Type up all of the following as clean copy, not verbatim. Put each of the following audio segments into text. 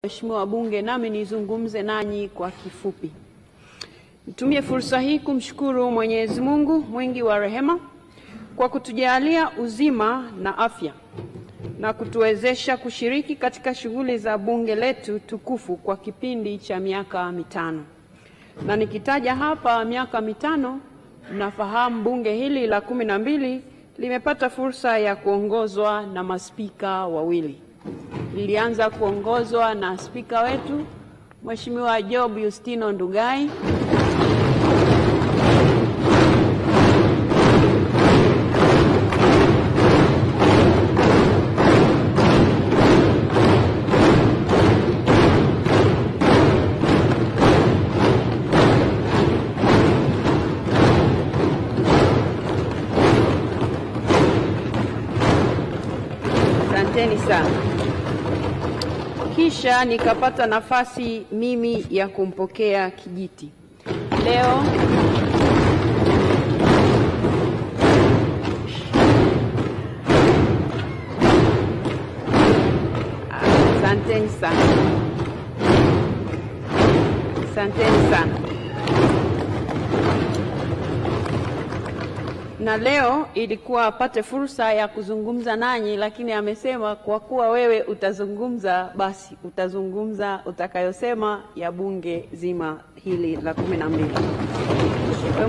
Mheshimiwa wabunge, nami nizungumze nanyi kwa kifupi. Nitumie fursa hii kumshukuru Mwenyezi Mungu mwingi wa rehema kwa kutujalia uzima na afya na kutuwezesha kushiriki katika shughuli za bunge letu tukufu kwa kipindi cha miaka mitano. Na nikitaja hapa miaka mitano, mnafahamu bunge hili la 12 limepata fursa ya kuongozwa na maspika wawili. Lilianza kuongozwa na spika wetu Mheshimiwa Job Yustino Ndugai, asanteni sana. Kisha nikapata nafasi mimi ya kumpokea kijiti. Leo asanteni sana. Asanteni sana. Na leo ilikuwa apate fursa ya kuzungumza nanyi, lakini amesema kwa kuwa wewe utazungumza, basi utazungumza utakayosema ya bunge zima hili la 12.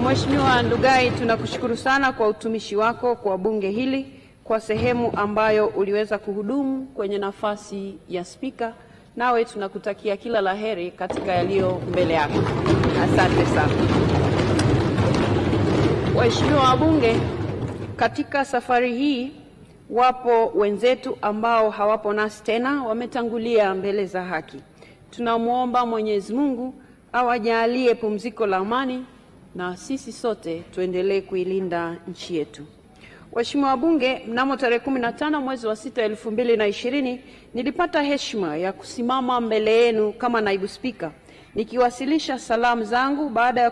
Mheshimiwa Ndugai, tunakushukuru sana kwa utumishi wako kwa bunge hili, kwa sehemu ambayo uliweza kuhudumu kwenye nafasi ya spika. Nawe tunakutakia kila laheri katika yaliyo mbele yako. Asante sana. Waheshimiwa wabunge, katika safari hii wapo wenzetu ambao hawapo nasi tena, wametangulia mbele za haki. Tunamuomba Mwenyezi Mungu awajalie pumziko la amani na sisi sote tuendelee kuilinda nchi yetu. Waheshimiwa wabunge, mnamo tarehe 15 mwezi wa 6 2020 nilipata heshima ya kusimama mbele yenu kama naibu spika nikiwasilisha salamu zangu baada ya